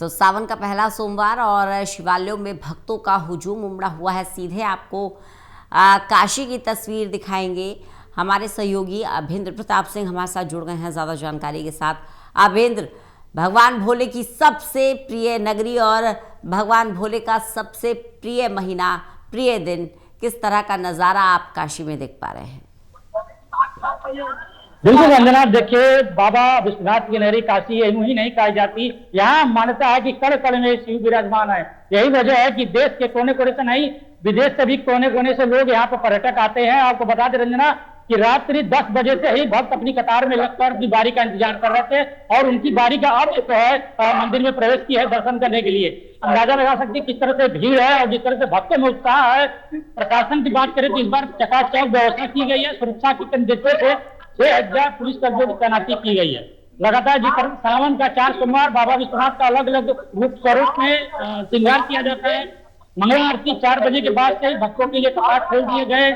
तो सावन का पहला सोमवार और शिवालयों में भक्तों का हुजूम उमड़ा हुआ है। सीधे आपको काशी की तस्वीर दिखाएंगे हमारे सहयोगी अभेंद्र प्रताप सिंह हमारे साथ जुड़ गए हैं ज़्यादा जानकारी के साथ। अभेंद्र, भगवान भोले की सबसे प्रिय नगरी और भगवान भोले का सबसे प्रिय महीना, प्रिय दिन, किस तरह का नज़ारा आप काशी में देख पा रहे हैं? बिल्कुल रंजना, देखिए बाबा विश्वनाथ की नगरी काशी यूं ही नहीं कही जाती। यहाँ मान्यता है कि कण कण में शिव विराजमान है। यही वजह है कि देश के कोने कोने से नहीं, विदेश से भी कोने कोने से लोग यहाँ पर पर्यटक आते हैं। आपको बता दें रंजना कि रात्रि 10 बजे से ही भक्त अपनी कतार में लगकर अपनी बारी का इंतजार कर रहे थे और उनकी बारी का अब जो है मंदिर में प्रवेश किया है दर्शन करने के लिए। अंदाजा लगा सकते हैं किस तरह से भीड़ है और जिस तरह से भक्तों में उत्साह है। प्रशासन की बात करें तो इस बार चकाचौक व्यवस्था की गई है। सुरक्षा की दृष्टि से 6,000 पुलिस कर्मियों की तैनाती की गई है। लगातार जिस तरह सावन का 4 सोमवार बाबा विश्वनाथ का अलग अलग रूप स्वरूप में श्रृंगार किया जाता है। मंगला आरती 4 बजे के बाद से भक्तों के लिए कपाट खोल दिए गए।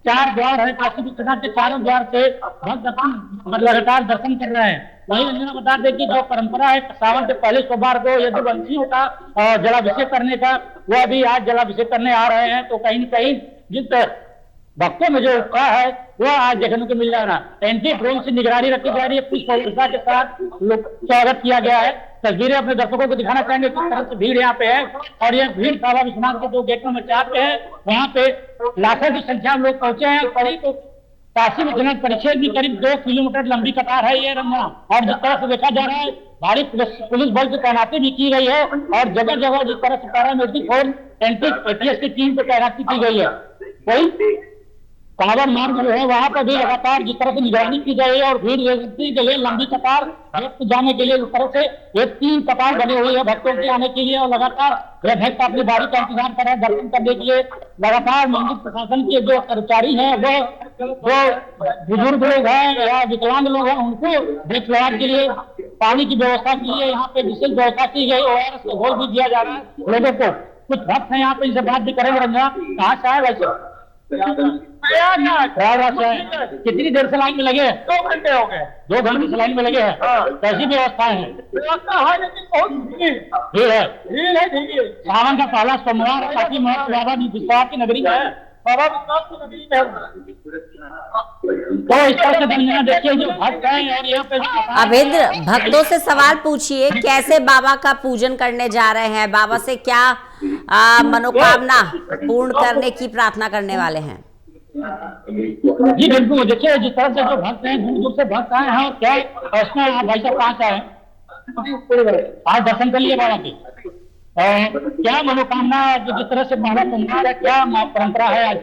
4 द्वार है काशी विश्वनाथ के, चारों द्वार से भक्त लगातार दर्शन कर रहे हैं। वही रंजना बता दें कि जो परंपरा है सावन के पहले सोमवार को यदुवंशियों का जलाभिषेक करने का, वो अभी आज जलाभिषेक करने आ रहे हैं। तो कहीं न कहीं जिस भक्तों में जो उत्साह है वो आज देखने को मिल रहा है। एंटी ड्रोन से निगरानी रखी जा रही है, पुलिस सुरक्षा के साथ स्वागत किया गया है। तस्वीरें अपने दर्शकों को दिखाना चाहेंगे किस तरह से भीड़ यहाँ पे है। और यह भीड़ बाबा विश्वनाथ के जो गेट नंबर 4 पे है, वहाँ पे लाखों की संख्या में लोग पहुंचे हैं। करीब काशी विश्वनाथ परिक्षेत्र की करीब 2 किलोमीटर लंबी कतार है ये रंजना। और जिस तरह से देखा जा रहा है भारी पुलिस बल की तैनाती भी की गई है और जगह जगह जिस तरह से पैरामिलिट्री फोर्स, एनटीपीएस की टीम की तैनाती की गई है। वही कांवड़ मार्ग जो है वहां पर भी लगातार जिस तरह से निगरानी की गई है और भीड़ के लिए लंबी कतार भक्त जाने के लिए उस तरह से ये 3 कतार बनी हुई है भक्तों के आने के लिए। और लगातार यह भक्त अपनी बारी का इंतजार कर रहे हैं दर्शन करने के लिए। लगातार मंदिर प्रशासन के जो कर्मचारी हैं वो बुजुर्ग लोग हैं या विकलांग लोग हैं, उनको देखभाल के लिए पानी की व्यवस्था के लिए यहाँ पे विशेष व्यवस्था की गई। ORS का घोल भी दिया जा रहा है लोगों को। कुछ भक्त हैं यहाँ पे, इनसे बात भी करेंगे रंजना। कहाँ से आए वैसे? कितनी देर से लाइन में लगे हैं? 2 घंटे हो गए। 2 घंटे से लाइन में लगे हैं। कैसी व्यवस्थाएं हैं? व्यवस्था है लेकिन बहुत भीड़ है। भीड़ है। देखिए सावन का पहला सोमवार काफी महत्व बाबा विश्वनाथ की नगरी में है। बाबा विश्वनाथ की नगरी में तो इस तरह से दुनिया देखिए जो भक्त हैं और यहाँ पे अभेंद्र, भक्तों से सवाल पूछिए कैसे बाबा का पूजन करने जा रहे हैं, बाबा से क्या मनोकामना पूर्ण करने की प्रार्थना करने वाले हैं? जी बिल्कुल, देखिए जिस तरह से जो भक्त हैं दूर दूर से भक्त आए हैं और क्या प्रश्न है भाई साहब कहाँ से आए? आज दर्शन कर लिए बाबा के। क्या मनोकामना जो जिस तरह से बाबा सोमवार है, क्या परंपरा है आज?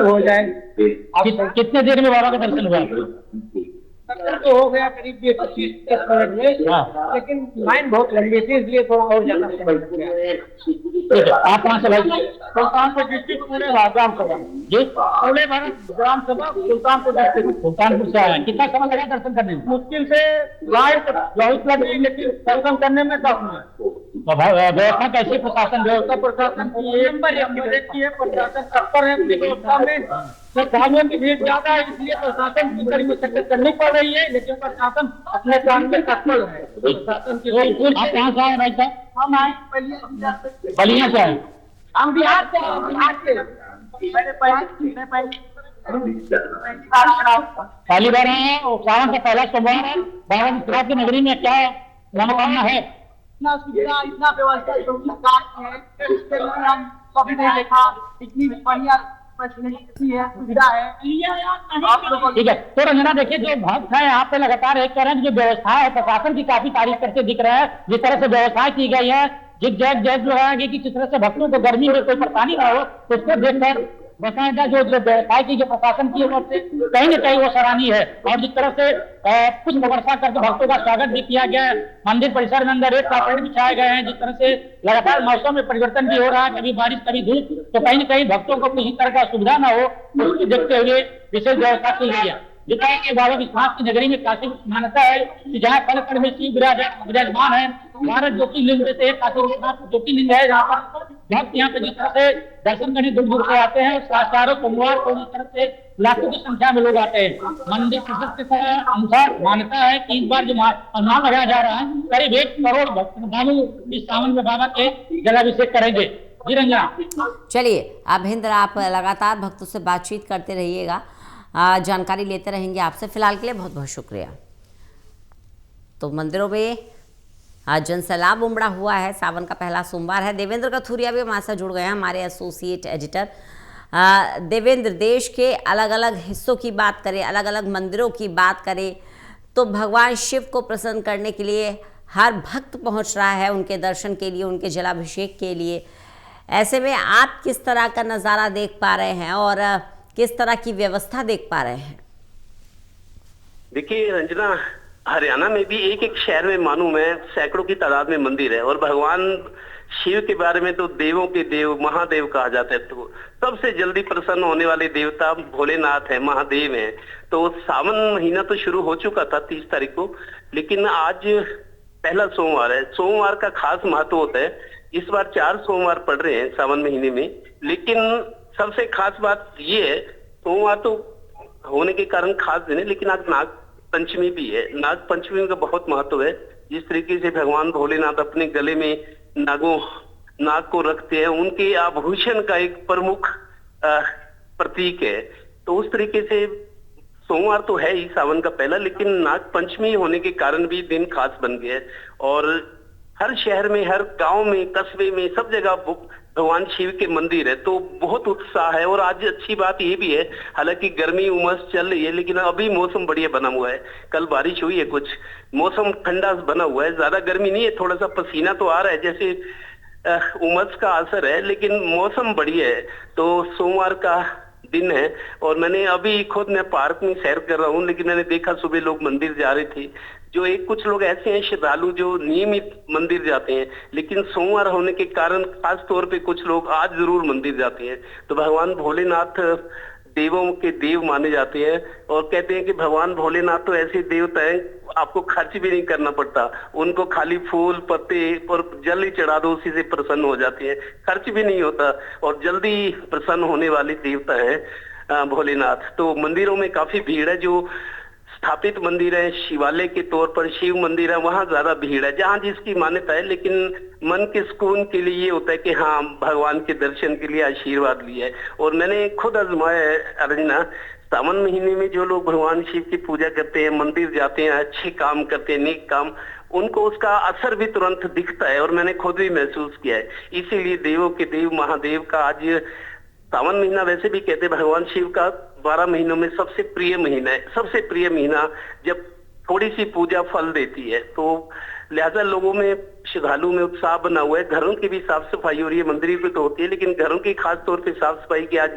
हो जाए। कितने देर में बाबा का दर्शन हुआ? तो हो गया करीब 25-30 मिनट में, लेकिन लाइन बहुत लंबी थी इसलिए थोड़ा और ज्यादा समय लग गया। ठीक है, आप कहाँ से भाई? सुल्तानपुर डिस्ट्रिक्ट पुणे ग्राम सभा जी, पुणे ग्राम सभा सुल्तानपुर डिस्ट्रिक्ट। सुल्तानपुर से आए। कितना समय लगा दर्शन करने में? मुश्किल से लाइन बहुत लगी लेकिन दर्शन करने में 10 मिनट। तो व्यवस्था कैसी? प्रशासन व्यवस्था प्रशासन की प्रशासन तत्पर है व्यवस्था में। श्रद्धालुओं की भीड़ ज्यादा है इसलिए प्रशासन की कड़ी मशक्कत करनी पड़ रही है, लेकिन प्रशासन अपने काम में तत्पर है। प्रशासन की आप कहाँ से आए भाई साहब? हम आए बलिया से आए। हम बिहार से पहली बार आए हैं और सावन का पहला सोमवार है। बाबा विश्वनाथ की नगरी में क्या मनोकामना है? इतना सुविधा, इतना व्यवस्था हम कभी नहीं देखा। इतनी बढ़िया सुविधा है। ठीक है, तो रंजना देखिए जो भक्त है यहाँ पे लगातार एक तरह की जो व्यवस्था है प्रशासन की काफी तारीफ करते दिख रहा है। जिस तरह से व्यवस्था की गई है, जिस जैक लगाया गया कि किस तरह से भक्तों को गर्मी में कोई परेशानी ना हो, उसको देखकर बकायदा जो व्यवस्था की जो प्रशासन की ओर से कहीं न कहीं वो सराहनीय है। और जिस तरह से पुष्प वर्षा करके भक्तों का स्वागत भी किया गया है। मंदिर परिसर में अंदर रेत कार्पेट बिछाए गए हैं। जिस तरह से लगातार मौसम में परिवर्तन भी हो रहा है, कभी बारिश कभी धूप, तो कहीं न कहीं भक्तों को किसी तरह का सुविधा न हो उसको देखते हुए विशेष व्यवस्था की गई है। जितना कि बाबा विश्वनाथ की नगरी में काशी मान्यता है कि जहाँ कण कण में शिव विराजमान है। भारत ज्योतिर्लिंग में से एक काशी विश्वनाथ ज्योतिर्लिंग है जहाँ पर भक्त यहाँ पे जिस तरह से दर्शन करने दूर दूर से आते हैं, चारों सोमवार को इस तरह से लाखों की संख्या में लोग आते हैं। मंदिर प्रशासन के अनुसार मान्यता है कि इस बार जो अनुमान लगाया जा रहा है, करीब 1 करोड़ भक्त श्रद्धालु इस सावन में बाबा के जलाभिषेक करेंगे। जी रंजना। चलिए अभिंद्र, आप लगातार भक्तों से बातचीत करते रहिएगा, जानकारी लेते रहेंगे आपसे। फिलहाल के लिए बहुत बहुत शुक्रिया। तो मंदिरों में आज जनसैलाब उमड़ा हुआ है। सावन का पहला सोमवार है। देवेंद्र कथुरिया भी हमारे साथ जुड़ गए हैं, हमारे एसोसिएट एडिटर। देवेंद्र, देश के अलग अलग हिस्सों की बात करें, अलग अलग मंदिरों की बात करें, तो भगवान शिव को प्रसन्न करने के लिए हर भक्त पहुंच रहा है उनके दर्शन के लिए, उनके जलाभिषेक के लिए। ऐसे में आप किस तरह का नज़ारा देख पा रहे हैं और किस तरह की व्यवस्था देख पा रहे हैं? देखिए रंजना, हरियाणा में भी एक एक शहर में मानूं मैं सैकड़ों की तादाद में मंदिर है, और भगवान शिव के बारे में तो देवों के देव महादेव कहा जाता है। तो सबसे जल्दी प्रसन्न होने वाले देवता भोलेनाथ है, महादेव है। तो सावन महीना तो शुरू हो चुका था 30 तारीख को, लेकिन आज पहला सोमवार है। सोमवार का खास महत्व होता है। इस बार 4 सोमवार पड़ रहे हैं सावन महीने में, लेकिन सबसे खास बात ये है, सोमवार तो होने के कारण खास दिन है, लेकिन आज नाग पंचमी भी है। नाग पंचमी का बहुत महत्व है। जिस तरीके से भगवान भोलेनाथ अपने गले में नाग को रखते हैं, उनके आभूषण का एक प्रमुख प्रतीक है। तो उस तरीके से सोमवार तो है ही सावन का पहला, लेकिन नाग पंचमी होने के कारण भी दिन खास बन गया है। और हर शहर में, हर गांव में, कस्बे में, सब जगह भगवान शिव के मंदिर है। तो बहुत उत्साह है। और आज अच्छी बात ये भी है, हालांकि गर्मी उमस चल रही है, लेकिन अभी मौसम बढ़िया बना हुआ है। कल बारिश हुई है, कुछ मौसम ठंडा बना हुआ है, ज्यादा गर्मी नहीं है। थोड़ा सा पसीना तो आ रहा है, जैसे उमस का असर है, लेकिन मौसम बढ़िया है। तो सोमवार का दिन है, और मैंने अभी खुद मैं पार्क में सैर कर रहा हूँ, लेकिन मैंने देखा सुबह लोग मंदिर जा रहे थे। जो कुछ लोग ऐसे हैं श्रद्धालु जो नियमित मंदिर जाते हैं, लेकिन सोमवार होने के कारण खास तौर पे कुछ लोग आज जरूर मंदिर जाते हैं। तो भगवान भोलेनाथ देवों के देव माने जाते हैं, और कहते हैं कि भगवान भोलेनाथ तो ऐसे देवता हैं, आपको खर्च भी नहीं करना पड़ता। उनको खाली फूल पत्ते और जल ही चढ़ा दो, उसी से प्रसन्न हो जाते हैं, खर्च भी नहीं होता, और जल्दी प्रसन्न होने वाले देवता है भोलेनाथ। तो मंदिरों में काफी भीड़ है। जो स्थापित मंदिर है, शिवालय के तौर पर शिव मंदिर है, वहां ज्यादा भीड़ है, जहां जिसकी मान्यता है। लेकिन मन के सुकून के लिए ये होता है कि हाँ, भगवान के दर्शन के लिए आशीर्वाद लिया है। और मैंने खुद आजमाया है अर्चना, सावन महीने में जो लोग भगवान शिव की पूजा करते हैं, मंदिर जाते हैं, अच्छे काम करते हैं, नेक काम, उनको उसका असर भी तुरंत दिखता है, और मैंने खुद भी महसूस किया है। इसीलिए देवों के देव महादेव का आज सावन महीना, वैसे भी कहते हैं भगवान शिव का 12 महीनों में सबसे प्रिय महीना है। सबसे प्रिय महीना जब थोड़ी सी पूजा फल देती है, तो लिहाजा लोगों में, श्रद्धालु में उत्साह बना हुआ है। घरों की भी साफ सफाई हो रही है, मंदिर की तो होती है, लेकिन घरों की खास तौर पे साफ सफाई की आज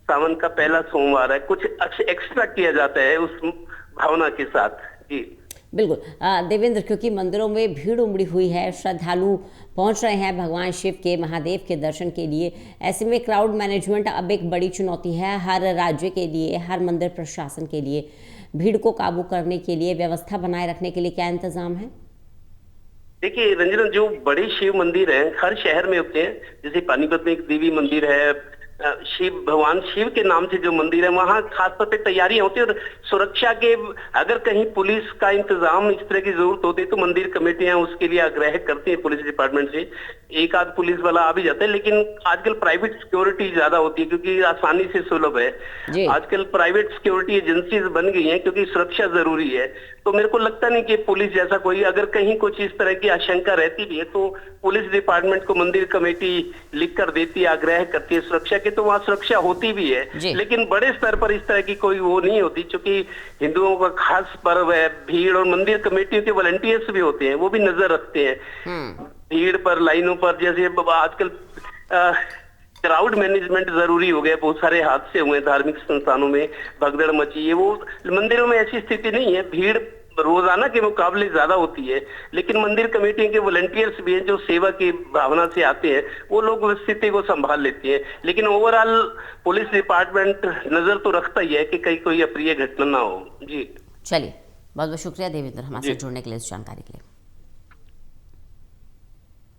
सावन का पहला सोमवार है, कुछ एक्स्ट्रा किया जाता है उस भावना के साथ। जी बिल्कुल देवेंद्र, क्योंकि मंदिरों में भीड़ उमड़ी हुई है, श्रद्धालु पहुंच रहे हैं भगवान शिव के, महादेव के दर्शन के लिए। ऐसे में क्राउड मैनेजमेंट अब एक बड़ी चुनौती है हर राज्य के लिए, हर मंदिर प्रशासन के लिए। भीड़ को काबू करने के लिए, व्यवस्था बनाए रखने के लिए क्या इंतजाम है? देखिए रंजना, जो बड़े शिव मंदिर हैं हर शहर में होते हैं, जैसे पानीपत में एक देवी मंदिर है, शिव भगवान शिव के नाम से जो मंदिर है, वहाँ खासतौर पे तैयारियां होती है। और सुरक्षा के, अगर कहीं पुलिस का इंतजाम इस तरह की जरूरत होती है, तो मंदिर कमेटियां उसके लिए आग्रह करती है पुलिस डिपार्टमेंट से। एक आध पुलिस वाला आ भी जाता है, लेकिन आजकल प्राइवेट सिक्योरिटी ज्यादा होती है, क्योंकि आसानी से सुलभ है। आजकल प्राइवेट सिक्योरिटी एजेंसीज बन गई हैं, क्योंकि सुरक्षा जरूरी है। तो मेरे को लगता नहीं कि पुलिस जैसा कोई, अगर कहीं कुछ इस तरह की आशंका रहती भी है, तो पुलिस डिपार्टमेंट को मंदिर कमेटी लिख कर देती है, आग्रह करती है सुरक्षा की, तो वहाँ सुरक्षा होती भी है। लेकिन बड़े स्तर पर इस तरह की कोई वो नहीं होती, क्योंकि हिंदुओं का खास पर्व है। भीड़, और मंदिर कमेटियों के वॉलंटियर्स भी होते हैं, वो भी नजर रखते हैं भीड़ पर, लाइनों पर। जैसे आजकल क्राउड मैनेजमेंट जरूरी हो गया, बहुत सारे हादसे हुए धार्मिक संस्थानों में, भगदड़ मची है। वो मंदिरों में ऐसी स्थिति नहीं है, भीड़ रोजाना के मुकाबले ज्यादा होती है, लेकिन मंदिर कमेटी के वॉलंटियर्स भी हैं जो सेवा की भावना से आते हैं, वो लोग स्थिति को संभाल लेते हैं। लेकिन ओवरऑल पुलिस डिपार्टमेंट नजर तो रखता ही है कि कहीं कोई अप्रिय घटना ना हो। जी चलिए, बहुत बहुत शुक्रिया देवेंद्र हमारे साथ जुड़ने के लिए, इस जानकारी के लिए।